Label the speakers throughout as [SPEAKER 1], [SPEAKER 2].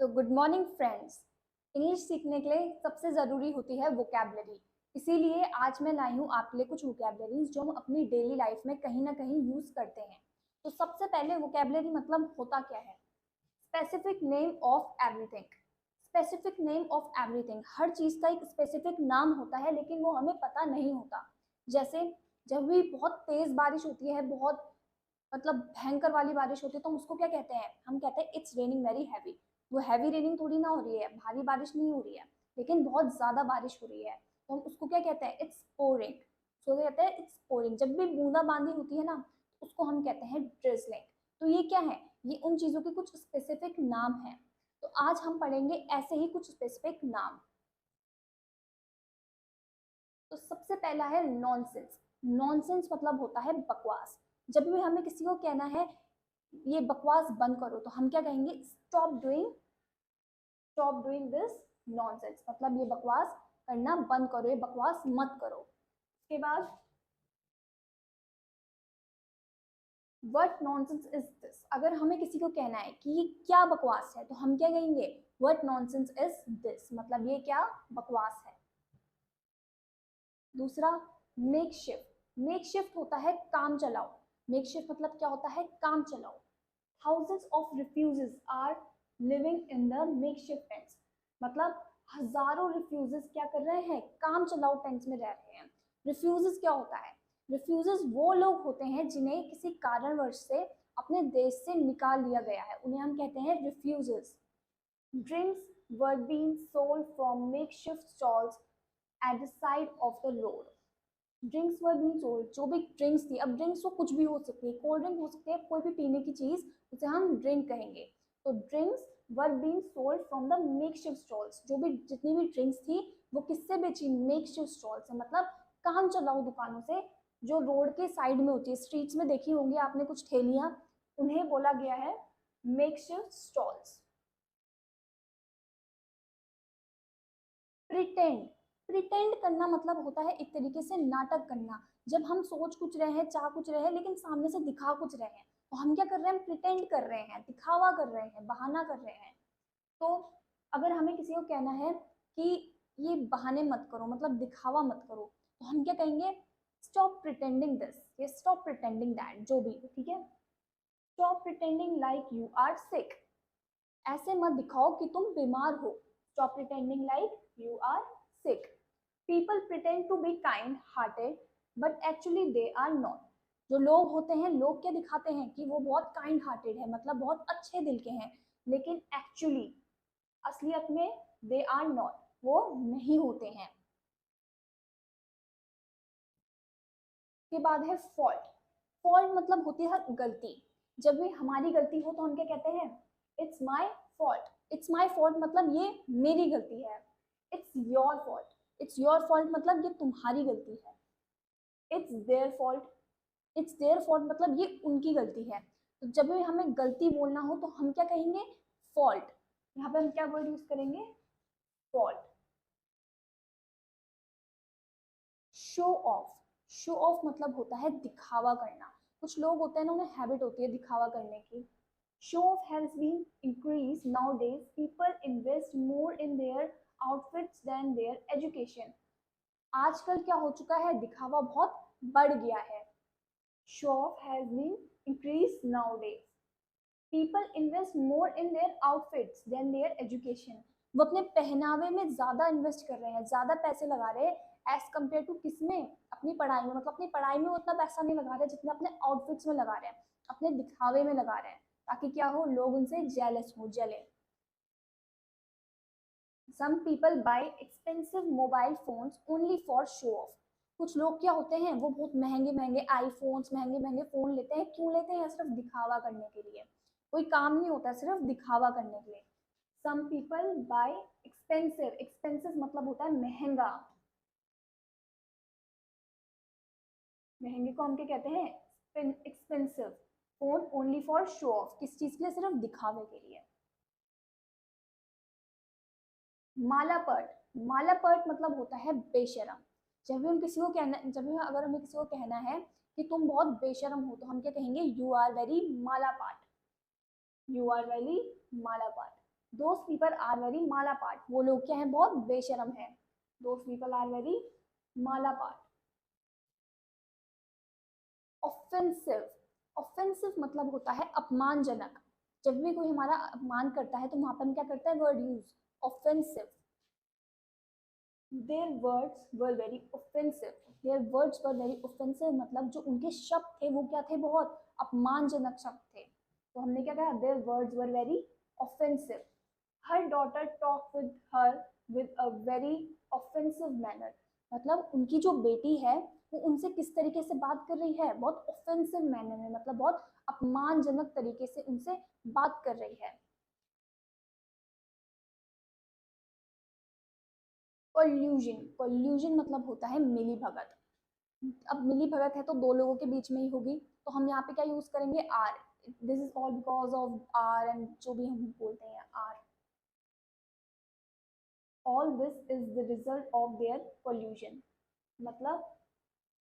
[SPEAKER 1] तो good morning friends. English सीखने के लिए सबसे ज़रूरी होती है वोकैबलरी। इसीलिए आज मैं लाई हूँ आपके लिए कुछ वोकैबलरीज जो हम अपनी डेली लाइफ में कहीं ना कहीं यूज़ करते हैं। तो सबसे पहले वोकैबलरी मतलब होता क्या है? Specific name of everything. Specific name of everything, हर चीज़ का एक स्पेसिफिक नाम होता है लेकिन वो हमें पता नहीं होता। जैसे जब भी बहुत तेज़ बारिश होती है, बहुत मतलब भयंकर वाली बारिश होती है, तो हम उसको क्या कहते हैं? हम कहते हैं इट्स रेनिंग वेरी हैवी। वो हैवी रेनिंग थोड़ी ना हो रही है, भारी बारिश नहीं हो रही है, लेकिन बहुत ज्यादा बारिश हो रही है, तो हम उसको क्या कहते हैं? It's pouring. उसको क्या कहते हैं? It's pouring. जब भी बूंदाबांदी होती है ना, उसको हम कहते हैं ड्रिजलिंग। तो ये क्या है? ये उन चीजों के कुछ स्पेसिफिक नाम है। तो आज हम पढ़ेंगे ऐसे ही कुछ स्पेसिफिक नाम। तो सबसे पहला है नॉनसेंस। नॉनसेंस मतलब होता है बकवास। जब भी हमें किसी को कहना है ये बकवास बंद करो, तो हम क्या कहेंगे? Stop doing this nonsense. मतलब ये बकवास करना बंद करो, ये बकवास मत करो। उसके बाद व्हाट नॉनसेंस इज दिस। अगर हमें किसी को कहना है कि ये क्या बकवास है, तो हम क्या कहेंगे? What nonsense is this. मतलब ये क्या बकवास है। दूसरा, मेक शिफ्ट। मेक शिफ्ट होता है काम चलाओ। मेक शिफ्ट मतलब क्या होता है? काम चलाओ। Thousands of refugees are living in the makeshift tents। मतलब हजारों रिफ्यूजेस क्या कर रहे हैं? काम चलाओ टेंट्स में रह रहे हैं। रिफ्यूजेस क्या होता है? रिफ्यूजेस वो लोग होते हैं जिन्हें किसी कारणवश से अपने देश से निकाल लिया गया है, उन्हें हम कहते हैं refuses. Drinks were being sold from makeshift stalls at the side of the road। Drinks were being sold, जो भी ड्रिंक्स थी, अब ड्रिंक्स तो कुछ भी हो सकती है, कोल्ड ड्रिंक हो सकती है, कोई भी पीने की चीज, उसे हम ड्रिंक कहेंगे। तो drinks were being sold from the makeshift stalls. जो भी जितनी भी ड्रिंक्स थी वो किससे बेची? मेकशिफ्ट स्टॉल से। मतलब काम चलाओ दुकानों से, जो रोड के साइड में होती है, स्ट्रीट्स में देखी होंगी आपने कुछ ठेलियां, उन्हें बोला गया है मेकशिफ्ट स्टॉल्स। प्रिटेंड। प्रिटेंड करना मतलब होता है एक तरीके से नाटक करना। जब हम सोच कुछ रहे हैं, चाह कुछ रहे हैं, लेकिन सामने से दिखा कुछ रहे हैं, तो हम क्या कर रहे हैं? प्रिटेंड कर रहे हैं, दिखावा कर रहे हैं, बहाना कर रहे हैं। तो अगर हमें किसी को कहना है कि ये बहाने मत करो, मतलब दिखावा मत करो, तो हम क्या कहेंगे? स्टॉप प्रिटेंडिंग दिस, ये स्टॉप प्रिटेंडिंग दैट, जो भी, ठीक है। Stop pretending like you are sick. ऐसे मत दिखाओ कि तुम बीमार हो। Stop pretending like you are sick. People pretend to be kind hearted but actually they are not. जो लोग होते हैं, लोग क्या दिखाते हैं? कि वो बहुत काइंड हार्टेड है, मतलब बहुत अच्छे दिल के हैं, लेकिन एक्चुअली, असलियत में, दे आर नॉट, वो नहीं होते हैं। के बाद है फॉल्ट। फॉल्ट मतलब होती है गलती। जब भी हमारी गलती हो तो हम क्या कहते हैं? It's my fault. It's my fault मतलब ये मेरी गलती है। It's your fault. It's your fault मतलब ये तुम्हारी गलती है। It's their fault. It's their fault मतलब ये उनकी गलती है। तो जब भी हमें गलती बोलना हो तो हम क्या कहेंगे? फॉल्ट। यहाँ पे हम क्या वर्ड यूज करेंगे? Fault. Show off. Show off मतलब होता है दिखावा करना। कुछ लोग होते हैं ना, उन्हें हैबिट होती है दिखावा करने की। Show off has been increase nowadays. People invest more in their outfits than their education. आजकल क्या हो चुका है? दिखावा बहुत बढ़ गया है। Show off has been increase nowadays. People invest more in their outfits than their education. वो अपने पहनावे में ज्यादा इन्वेस्ट कर रहे हैं, ज्यादा पैसे लगा रहे हैं एज कम्पेयर टू किसमें? अपनी पढ़ाई में। मतलब अपनी पढ़ाई में उतना पैसा नहीं लगा रहे जितना अपने आउटफिट्स में लगा रहे हैं, अपने दिखावे में लगा रहे हैं, ताकि क्या हो? लोग उनसे जेलस हो, जले। Some people buy expensive mobile phones only for show off. कुछ लोग क्या होते हैं? वो बहुत महंगे महंगे आईफोन्स, महंगे महंगे फोन लेते हैं। क्यों लेते हैं? सिर्फ दिखावा करने के लिए। कोई काम नहीं होता, सिर्फ दिखावा करने के लिए। Some people buy expensive. Expensive मतलब होता है महंगा। महंगे को हम क्या कहते हैं? Expensive. Phone only for show of, किस चीज के लिए? सिर्फ दिखावे के लिए। मालापट। मालापट मतलब होता है बेशरम। जब भी हम किसी को कहना, जब भी अगर हमें किसी को कहना है कि तुम बहुत बेशरम हो, तो हम क्या कहेंगे? You are very malapert. You are very malapert. Those people are very malapert, वो लोग क्या है, बहुत बेशरम है। Those people are very malapert. Offensive, offensive मतलब होता है अपमानजनक। जब भी कोई हमारा अपमान करता है तो वहां पर हम क्या करते हैं, word use, offensive. Their words were very offensive, their words were very offensive मतलब जो उनके शब्द थे वो क्या थे, बहुत अपमानजनक शब्द थे। तो हमने क्या कहा, their words were very offensive. Her daughter talk with her with a very offensive manner, मतलब उनकी जो बेटी है वो उनसे किस तरीके से बात कर रही है, बहुत ऑफेंसिव मैनर में, मतलब बहुत अपमानजनक तरीके से उनसे बात कर रही है। कोल्यूजन, कोल्यूजन मतलब होता है मिली भगत। अब मिली भगत है तो दो लोगों के बीच में ही होगी, तो हम यहाँ पे क्या यूज करेंगे, are. This is all because of are, and जो भी हम बोलते हैं are. All this is the result of their collusion, मतलब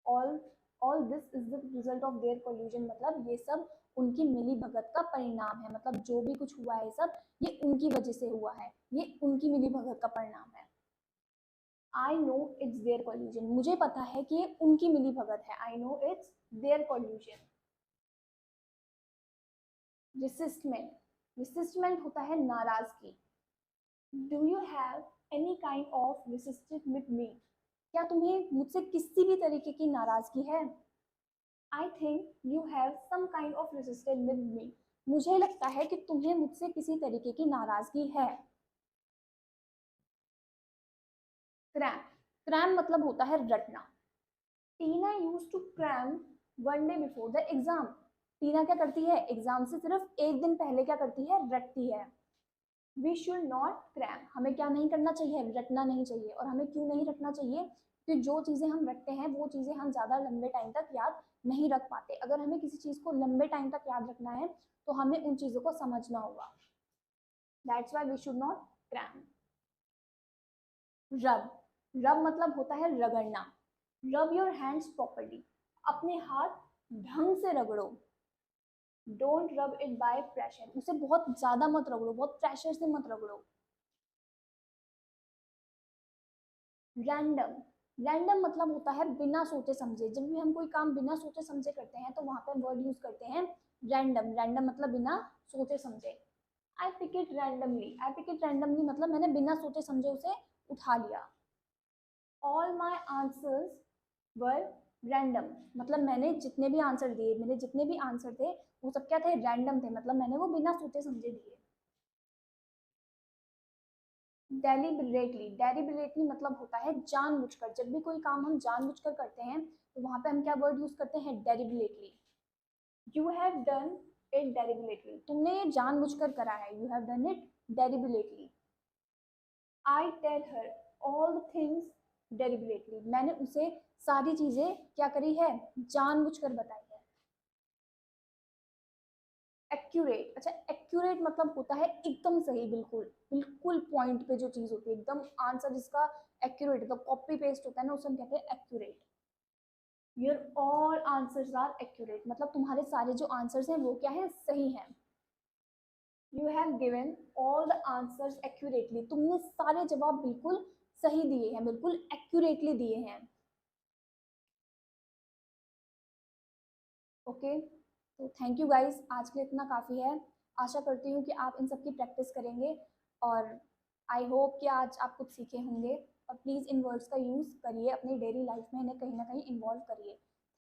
[SPEAKER 1] all all this is the result of their collusion, मतलब ये सब उनकी मिली भगत का परिणाम है, मतलब जो भी कुछ हुआ है सब ये उनकी वजह से हुआ है, ये उनकी मिली भगत का परिणाम है। I know it's their collusion, मुझे पता है कि ये उनकी मिली भगत है, I know it's their collusion. Resentment, resentment होता है नाराजगी। Do you have any kind of resisted with me, क्या तुम्हें मुझसे किसी भी तरीके की नाराजगी है। I think you have some kind of resistance with me, मुझे लगता है कि तुम्हें मुझसे किसी तरीके की नाराजगी है। क्रैम, क्रैम मतलब होता है रटना। Tina used to cram one day before the exam, Tina क्या करती है, एग्जाम से सिर्फ एक दिन पहले क्या करती है, रटती है। वी शुड नॉट क्रैम, हमें क्या नहीं करना चाहिए, रटना नहीं चाहिए। और हमें क्यों नहीं रटना चाहिए, क्योंकि जो चीज़ें हम रटते हैं वो चीज़ें हम ज़्यादा लंबे टाइम तक याद नहीं रख पाते। अगर हमें किसी चीज़ को लंबे टाइम तक याद रखना है तो हमें उन चीज़ों को समझना होगा। That's why we should not cram. Rub, rub मतलब होता है रगड़ना। रब योर हैंड्स प्रॉपरली, अपने हाथ ढंग से रगड़ो। Don't rub it by pressure, उसे बहुत ज़्यादा मत रगड़ो, बहुत प्रेशर से मत रगड़ो। रैंडम, रैंडम मतलब होता है बिना सोचे समझे। जब भी हम कोई काम बिना सोचे समझे करते हैं तो वहां पर वर्ड यूज करते हैं रैंडम। रैंडम मतलब बिना सोचे समझे। I pick it randomly, I pick it randomly मतलब मैंने बिना सोचे समझे उसे उठा लिया। All my answers were random, मतलब मैंने जितने भी आंसर दिए, मेरे जितने भी आंसर थे वो सब क्या थे, रैंडम थे, मतलब मैंने वो बिना सोचे समझे दिए। डेलिबरेटली, डेलिबरेटली मतलब होता है जानबूझकर। जब भी कोई काम हम जानबूझकर करते हैं तो वहां पे हम क्या वर्ड यूज करते हैं, deliberately. You have done it deliberately, तुमने ये जानबूझकर करा है, you have done it deliberately. I tell her all the things deliberately, मैंने उसे सारी चीजें क्या करी है, जानबूझकर बताई है। एक्यूरेट, अच्छा एक्यूरेट मतलब होता है एकदम सही, बिल्कुल बिल्कुल पॉइंट पे जो चीज होती है, एकदम आंसर जिसका एक्यूरेट, तो कॉपी पेस्ट होता है ना, उसे हम कहते हैं accurate. Your all answers are accurate, मतलब तुम्हारे सारे जो आंसर्स हैं वो क्या है, सही हैं। You have given all the answers accurately, तुमने सारे जवाब बिल्कुल सही दिए हैं, बिल्कुल एक्यूरेटली दिए हैं। ओके, तो थैंक यू गाइस, आज के लिए इतना काफ़ी है। आशा करती हूँ कि आप इन सब की प्रैक्टिस करेंगे, और आई होप कि आज आप कुछ सीखे होंगे। और प्लीज़ इन वर्ड्स का यूज़ करिए, अपनी डेली लाइफ में इन्हें कहीं ना कहीं इन्वॉल्व करिए।